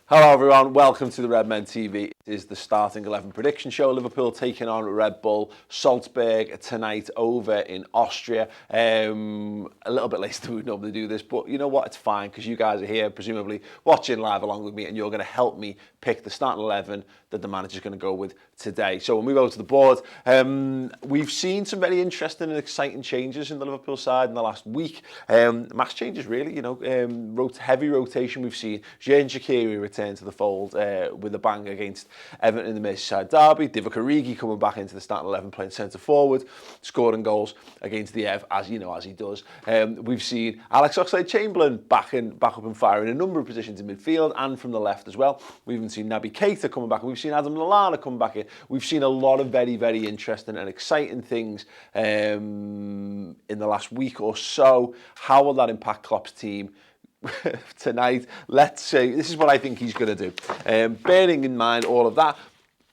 Hello everyone, welcome to the Redmen TV. It is the starting 11 prediction show. Liverpool taking on Red Bull Salzburg tonight over in Austria. A little bit later than we normally do this, but you know what, it's fine because you guys are here presumably watching live along with me and you're going to help me pick the starting 11 that the manager's going to go with today. So we'll move over to the board. We've seen some very interesting and exciting changes in the Liverpool side in the last week. Mass changes really, heavy rotation. We've seen Jurgen Klopp return to the fold with a bang against Everton in the Merseyside derby. Divock Origi coming back into the starting 11 playing centre forward, scoring goals against the Ev as he does. We've seen Alex Oxlade-Chamberlain back up and firing in a number of positions in midfield and from the left as well. We've even seen Naby Keita coming back. We've seen Adam Lallana coming back in. We've seen a lot of very, very interesting and exciting things in the last week or so. How will that impact Klopp's team tonight? Let's say this is what I think he's going to do. Bearing in mind all of that,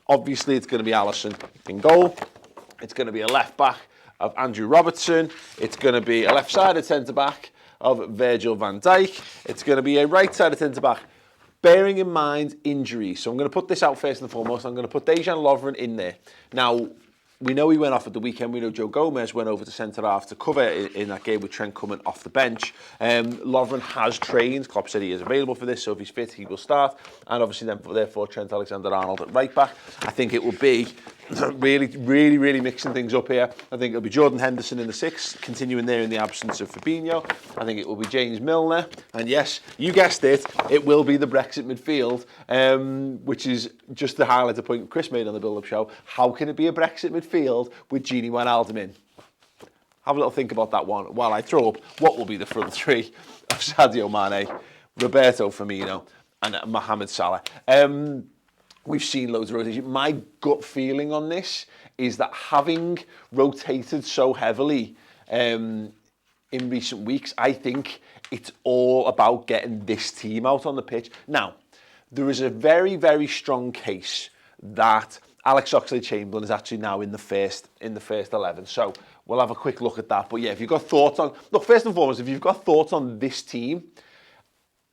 obviously it's going to be Alisson in goal. It's going to be a left back of Andrew Robertson. It's going to be a left-sided centre-back of Virgil van Dijk. It's going to be a right-sided centre-back, bearing in mind injuries. So I'm going to put this out first and foremost. I'm going to put Dejan Lovren in there. Now, we know he went off at the weekend. We know Joe Gomez went over to centre-half to cover in that game with Trent coming off the bench. Lovren has trained. Klopp said he is available for this, so if he's fit, he will start. And obviously, therefore, Trent Alexander-Arnold at right back. I think it will be really mixing things up here. I think it'll be Jordan Henderson in the 6, continuing there in the absence of Fabinho. I think it will be James Milner. And yes, you guessed it, it will be the Brexit midfield, which is just to highlight a point Chris made on the build-up show. How can it be a Brexit midfield with Gini Wijnaldum in? Have a little think about that one while I throw up what will be the front three of Sadio Mane, Roberto Firmino and Mohamed Salah. We've seen loads of rotation. My gut feeling on this is that having rotated so heavily in recent weeks, I think it's all about getting this team out on the pitch. Now, there is a very, very strong case that Alex Oxlade-Chamberlain is actually now in the first 11. So we'll have a quick look at that. But yeah, if you've got thoughts on... Look, first and foremost, if you've got thoughts on this team,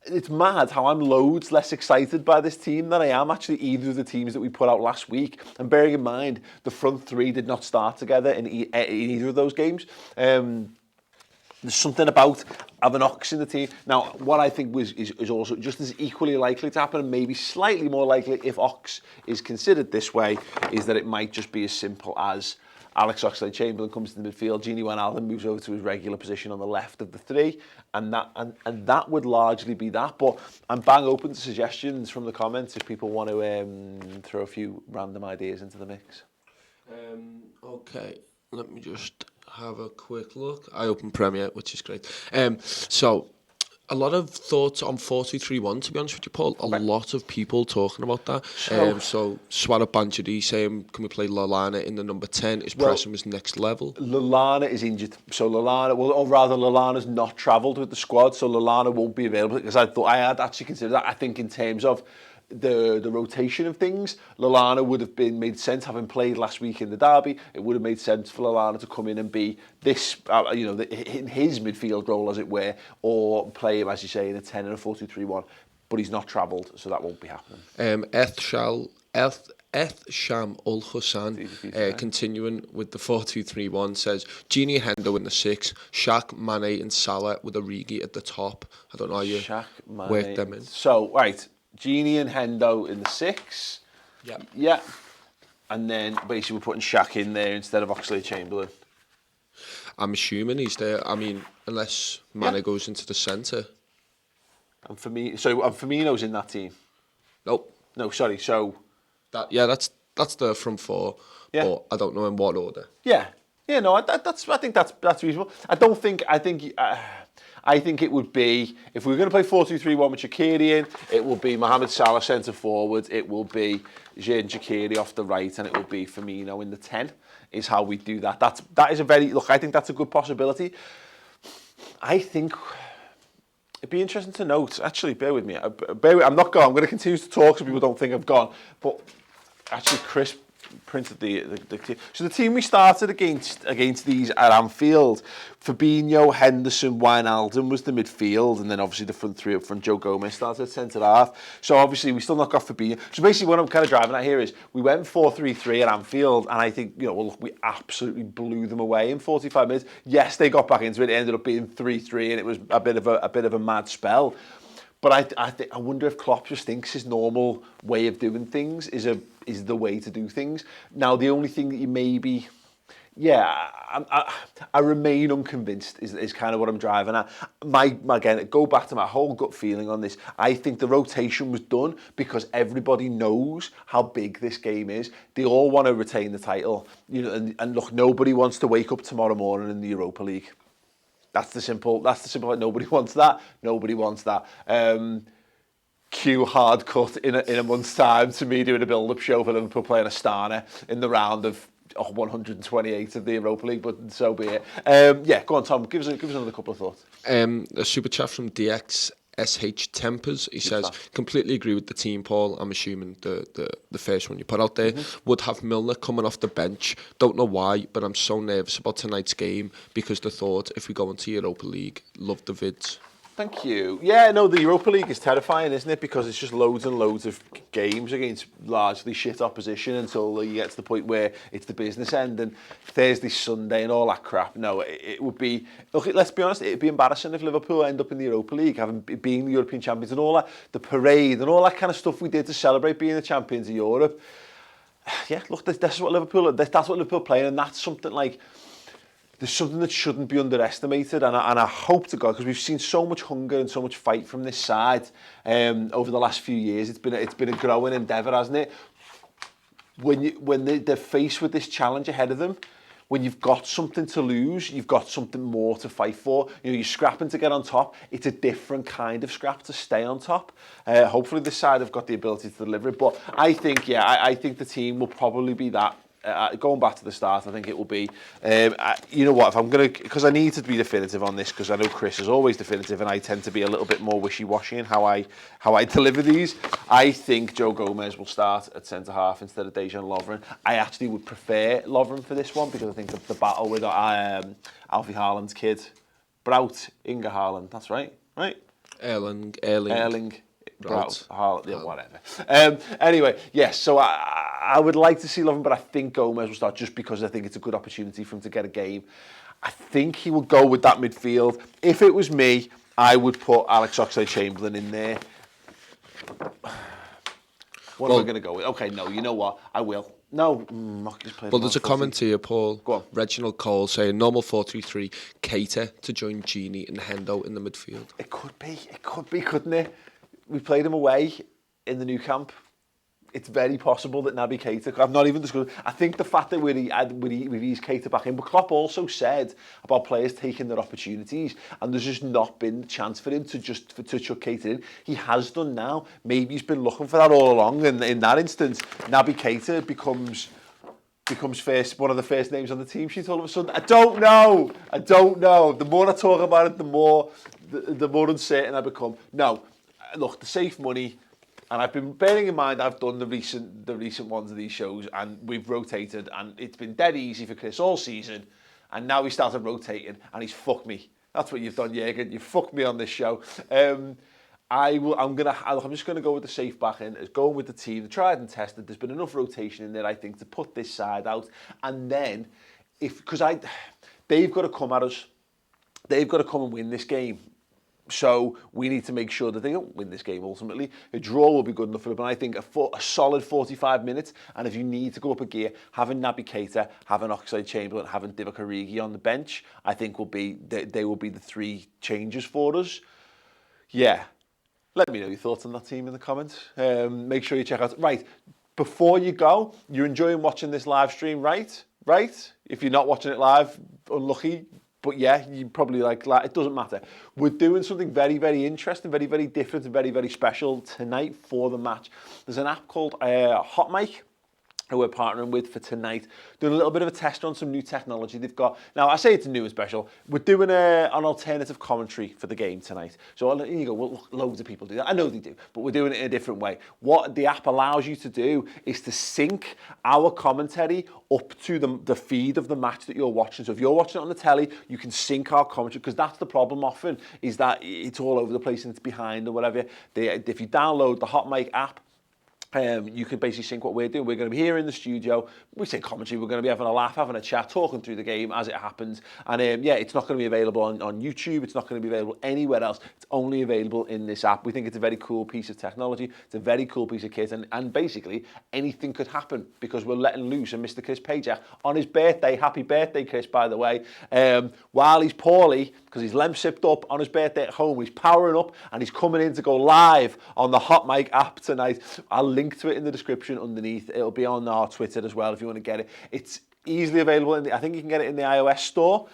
it's mad how I'm loads less excited by this team than I am actually either of the teams that we put out last week. And bearing in mind, the front three did not start together in either of those games. There's something about having Ox in the team. Now, what I think is also just as equally likely to happen, and maybe slightly more likely if Ox is considered this way, is that it might just be as simple as Alex Oxlade-Chamberlain comes to the midfield, Gini Wijnaldum moves over to his regular position on the left of the three, and that would largely be that. But I'm bang open to suggestions from the comments if people want to throw a few random ideas into the mix. Okay, let me just have a quick look. I open Premiere, which is great. So a lot of thoughts on 4-2-3-1, to be honest with you, Paul. A lot of people talking about that. So Swarat Banjari saying, can we play Lallana in the number 10? His pressing was next level. Lallana is injured. So Lallana's not travelled with the squad, so Lallana won't be available, because I had actually considered that. I think in terms of the rotation of things, Lallana would have been made sense, having played last week in the derby. It would have made sense for Lallana to come in and be this, in his midfield role, as it were, or play him, as you say, in a 10 and a 4-2-3-1. But he's not travelled, so that won't be happening. Sham Ul Hussan, continuing with the 4-2-3-1, says Gini Hendo in the 6, Shaq, Mane and Salah with Origi at the top. I don't know how you work them in. So, right, Gini and Hendo in the 6. Yeah. And then basically we're putting Shaq in there instead of Oxlade-Chamberlain. I'm assuming he's there. I mean, unless Mane goes into the centre. And Firmino's in that team. Nope. No, sorry. So that's the front four. Yeah. But I don't know in what order. Yeah. No. I think that's reasonable. I think it would be, if we were going to play 4-2-3-1 with Shaqiri in, it will be Mohamed Salah centre forward, it will be Xherdan Shaqiri off the right, and it will be Firmino in the 10, is how we do that. That is I think that's a good possibility. I think it'd be interesting to note, actually, bear with me, I'm going to continue to talk so people don't think I've gone, but actually Chris printed the team. So the team we started against these at Anfield, Fabinho, Henderson, Wijnaldum was the midfield, and then obviously the front three up front, Joe Gomez started at centre half. So obviously we still not got Fabinho. So basically what I'm kind of driving at here is we went 4-3-3 at Anfield, and I think, you know, well, look, we absolutely blew them away in 45 minutes. Yes, they got back into it. It ended up being 3-3, and it was a bit of a mad spell. But I wonder if Klopp just thinks his normal way of doing things is the way to do things. Now, the only thing that you maybe, I remain unconvinced is kind of what I'm driving at. Again, go back to my whole gut feeling on this. I think the rotation was done because everybody knows how big this game is. They all want to retain the title, you know, and look, nobody wants to wake up tomorrow morning in the Europa League. That's the simple. Nobody wants that. Nobody wants that. Cue hard cut in a month's time to me doing a build-up show for Liverpool playing Astana in the round of 128 of the Europa League, but so be it. Go on, Tom. Give us another couple of thoughts. A super chat from DX. SH Tempers, he says, completely agree with the team, Paul. I'm assuming the first one you put out there would have Milner coming off the bench. Don't know why, but I'm so nervous about tonight's game because the thought, if we go into Europa League, love the vids. Thank you. Yeah, no, the Europa League is terrifying, isn't it? Because it's just loads and loads of games against largely shit opposition until you get to the point where it's the business end and Thursday, Sunday and all that crap. No, it would be... Look, let's be honest, it would be embarrassing if Liverpool end up in the Europa League, having been the European champions and all that, the parade and all that kind of stuff we did to celebrate being the champions of Europe. Yeah, look, that's what Liverpool playing, and that's something like... There's something that shouldn't be underestimated, and I hope to God, because we've seen so much hunger and so much fight from this side over the last few years. It's been a growing endeavour, hasn't it? When they're faced with this challenge ahead of them, when you've got something to lose, you've got something more to fight for. You know, you're scrapping to get on top. It's a different kind of scrap to stay on top. Hopefully, this side have got the ability to deliver it. But I think the team will probably be that. Going back to the start, I think it will be, you know what, if I'm going to, because I need to be definitive on this, because I know Chris is always definitive and I tend to be a little bit more wishy-washy in how I deliver these. I think Joe Gomez will start at centre-half instead of Dejan Lovren. I actually would prefer Lovren for this one, because I think the battle with Alfie Haaland's kid, Braut Inge Haaland, that's right? Erling. Braut, yeah, whatever. Anyway, yes, so I would like to see Lovren, but I think Gomez will start just because I think it's a good opportunity for him to get a game. I think he will go with that midfield. If it was me, I would put Alex Oxlade-Chamberlain in there. What am I going to go with? Okay, no, you know what? I will. No, well, there's a comment here, Paul. Go on. Reginald Cole saying normal 4-3-3, Keita to join Gini and Hendo in the midfield. It could be, couldn't it? We played him away in the new camp. It's very possible that Naby Keita, I've not even discussed, I think the fact that we've eased Keita back in, but Klopp also said about players taking their opportunities, and there's just not been the chance for him to chuck Keita in. He has done now. Maybe he's been looking for that all along, and in that instance, Naby Keita becomes one of the first names on the team sheet all of a sudden. I don't know. The more I talk about it, the more uncertain I become. No. Look, the safe money, and I've been bearing in mind I've done the recent ones of these shows, and we've rotated, and it's been dead easy for Chris all season, and now he started rotating, and he's fucked me. That's what you've done, Jurgen. You fucked me on this show. I'm just gonna go with the safe back in, going with the team, the tried and tested. There's been enough rotation in there, I think, to put this side out, and then they've got to come at us. They've got to come and win this game. So we need to make sure that they don't win this game ultimately. A draw will be good enough for them, but I think a solid 45 minutes, and if you need to go up a gear, having Naby Keita, having Oxlade-Chamberlain, having Divock Origi on the bench, I think they will be the three changes for us. Yeah. Let me know your thoughts on that team in the comments. Make sure you check out... Right, before you go, you're enjoying watching this live stream, right? Right? If you're not watching it live, unlucky. But yeah, you probably like it doesn't matter. We're doing something very, very interesting, very, very different and very, very special tonight for the match. There's an app called Hot Mic. who we're partnering with for tonight, doing a little bit of a test on some new technology they've got. Now, I say it's new and special. We're doing an alternative commentary for the game tonight. So you go, well, look, loads of people do that. I know they do, but we're doing it in a different way. What the app allows you to do is to sync our commentary up to the feed of the match that you're watching. So if you're watching it on the telly, you can sync our commentary, because that's the problem often, is that it's all over the place and it's behind or whatever. If you download the Hot Mic app, you can basically sync what we're doing. We're going to be here in the studio. We say commentary. We're going to be having a laugh, having a chat, talking through the game as it happens. And yeah, it's not going to be available on YouTube. It's not going to be available anywhere else. It's only available in this app. We think it's a very cool piece of technology. It's a very cool piece of kit. And basically, anything could happen, because we're letting loose a Mr. Chris Pajak on his birthday. Happy birthday, Chris, by the way. While he's poorly, because he's lemsipped up on his birthday at home, he's powering up and he's coming in to go live on the Hot Mic app tonight. I'll link to it in the description underneath. It'll be on our Twitter as well if you want to get it. It's easily available. I think you can get it in the iOS store,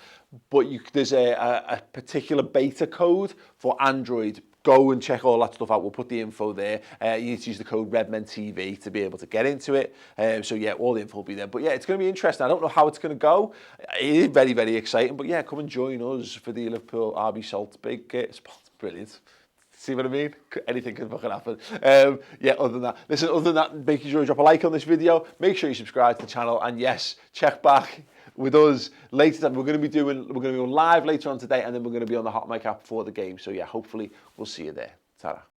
but there's a particular beta code for Android. Go and check all that stuff out. We'll put the info there. You need to use the code REDMENTV to be able to get into it. So yeah, all the info will be there. But yeah, it's going to be interesting. I don't know how it's going to go. It is very, very exciting. But yeah, come and join us for the Liverpool RB Salzburg spot. Brilliant. See what I mean? Anything can fucking happen. Yeah, other than that, make sure you drop a like on this video. Make sure you subscribe to the channel. And yes, check back with us later. We're going to be live later on today, and then we're going to be on the Hot Mic app for the game. So yeah, hopefully we'll see you there. Ta-ra.